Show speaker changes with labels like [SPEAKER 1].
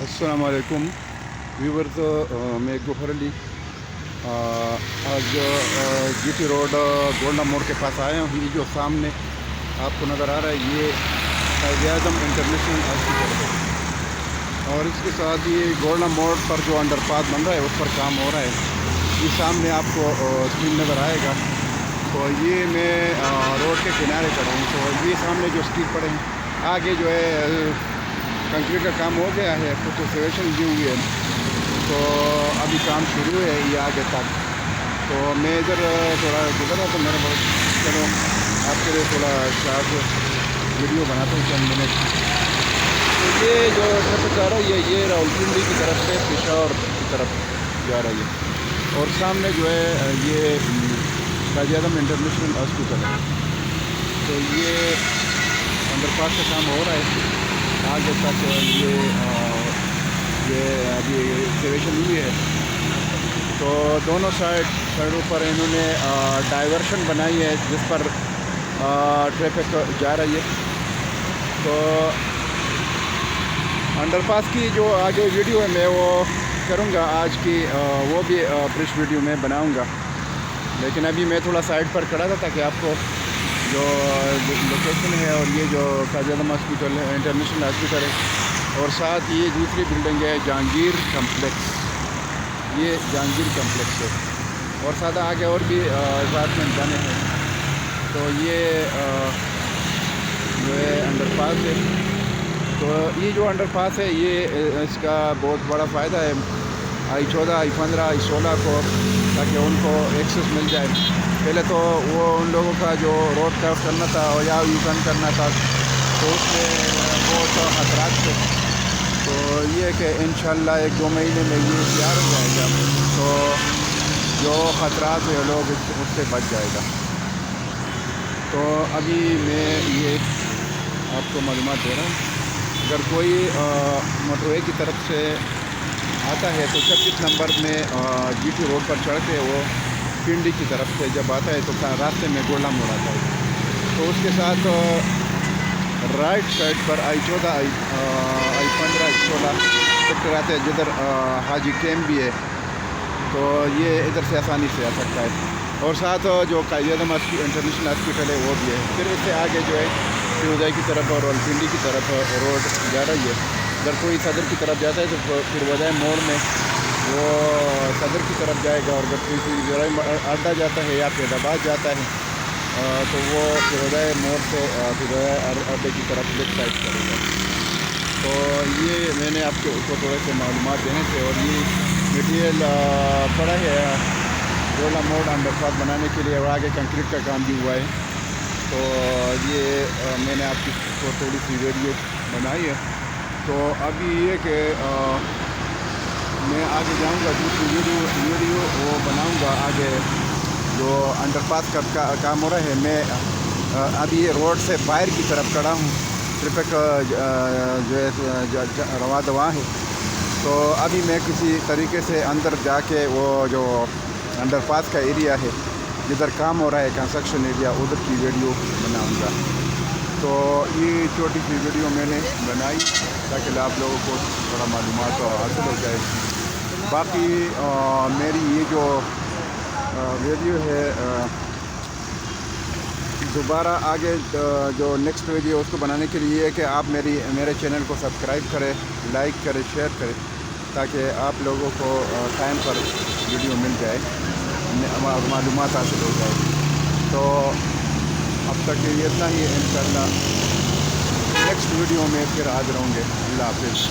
[SPEAKER 1] السلام علیکم ویورز، میں گوہر علی آج جی ٹی روڈ گولڈا موڑ کے پاس آیا ہوں. یہ جو سامنے آپ کو نظر آ رہا ہے یہ قائد اعظم انٹرنیشنل ہاسپٹل ہے، اور اس کے ساتھ یہ گولڈا موڑ پر جو انڈر پاس بن رہا ہے اس پر کام ہو رہا ہے. یہ سامنے آپ کو اسکرین نظر آئے گا. تو یہ میں روڈ کے کنارے کھڑا ہوں. تو یہ سامنے جو اسٹریٹ پڑے ہیں، آگے جو ہے کنکریٹ کا کام ہو گیا ہے، کچھ سیویشن دی ہوئی ہے. تو ابھی کام شروع ہے یہ آگے تک. تو میں ادھر تھوڑا گزرا تو میرا بہت چلو آپ کے لیے تھوڑا شارٹ ویڈیو بناتا ہوں چند منٹ. تو یہ جو ٹرافک آ رہا ہے یہ راولپنڈی کی طرف سے پشاور کی طرف جا رہا ہے، اور سامنے جو ہے یہ قائد اعظم انٹرنیشنل ہاسپٹل ہے. تو یہ انڈر پاس کا کام ہو رہا ہے آگے تک. یہ ابھی ایکسکیویشن ہوئی ہے. تو دونوں سائڈوں پر انہوں نے ڈائیورشن بنائی ہے جس پر ٹریفک جا رہی ہے. تو انڈر پاس کی جو آگے ویڈیو ہے میں وہ کروں گا آج کی، وہ بھی فریش ویڈیو میں بناؤں گا. لیکن ابھی میں تھوڑا سائڈ پر کھڑا تھا تاکہ آپ کو جو لوکیشن ہے، اور یہ جو قائد اعظم ہاسپٹل ہے انٹرنیشنل ہاسپٹل ہے، اور ساتھ یہ دوسری بلڈنگ ہے جہانگیر کمپلیکس. یہ جہانگیر کمپلیکس ہے، اور ساتھ آگے اور بھی اپارٹمنٹ بنے ہیں. تو یہ جو ہے انڈر پاس ہے. تو یہ جو انڈر پاس ہے یہ اس کا بہت بڑا فائدہ ہے I-14 I-15 I-16 کو، تاکہ ان کو ایکسیس مل جائے. پہلے تو وہ ان لوگوں کا جو روڈ کراس کرنا تھا اور یا یو ٹرن کرنا تھا تو اس میں بہت خطرات تھے. تو یہ کہ انشاءاللہ 1-2 مہینے میں یہ تیار ہو جائے گا، تو جو خطرات ہے لوگ اس سے بچ جائے گا. تو ابھی میں یہ آپ کو معلومات دے رہا ہوں. اگر کوئی موٹر وے کی طرف سے آتا ہے تو 36 نمبر میں جی ٹی روڈ پر چڑھ کے وہ پنڈی کی طرف سے جب آتا ہے تو راستے میں گولڈا موڑ آتا ہے. تو اس کے ساتھ رائٹ سائڈ پر I-14 I-15 I-16 سیکٹر آتے ہیں جدھر حاجی کیمپ بھی ہے. تو یہ ادھر سے آسانی سے آ سکتا ہے. اور ساتھ جو قائد اعظم انٹرنیشنل ہاسپٹل ہے وہ بھی ہے. پھر اس سے آگے جو ہے فیروزائی کی طرف اور راولپنڈی کی طرف روڈ جا رہی ہے. اگر کوئی صدر کی طرف جاتا ہے تو پھر وجہ موڑ میں وہ صدر کی طرف جائے گا، اور اگر کوئی زرعی اڈا جاتا ہے یا پھر آباد جاتا ہے تو وہ فیروزائی موڑ سے فیروزائی اڈے کی طرف لیفٹ سائڈ کرے گا. تو یہ میں نے آپ کو تھوڑے سے معلومات دینے تھے. اور یہ مٹیریل پڑا ہے گولڈا موڑ انڈر پاس بنانے کے لیے، اور آگے کنکریٹ کا کام بھی ہوا ہے. تو یہ میں نے آپ کی تھوڑی سی ویڈیو بنائی ہے. تو ابھی یہ کہ میں آگے جاؤں گا، دوسری ویڈیو وہ بناؤں گا آگے جو انڈر پاس کا کام ہو رہا ہے. میں ابھی یہ روڈ سے باہر کی طرف کھڑا ہوں. ٹریفک جو ہے رواں دواں ہے. تو ابھی میں کسی طریقے سے اندر جا کے وہ جو انڈر پاس کا ایریا ہے جدھر کام ہو رہا ہے کنسٹرکشن ایریا، ادھر کی ویڈیو بناؤں گا. تو یہ چھوٹی سی ویڈیو میں نے بنائی تاکہ آپ لوگوں کو تھوڑا معلومات حاصل ہو جائے. باقی میری یہ جو ویڈیو ہے دوبارہ آگے جو نیکسٹ ویڈیو اس کو بنانے کے لیے یہ ہے کہ آپ میرے چینل کو سبسکرائب کریں، لائک کریں، شیئر کریں، تاکہ آپ لوگوں کو ٹائم پر ویڈیو مل جائے، معلومات حاصل ہو جائے. تو اب تک یہ اتنا ہی ہے. انشاءاللہ نیکسٹ ویڈیو میں پھر حاضر ہوں گے. اللہ حافظ.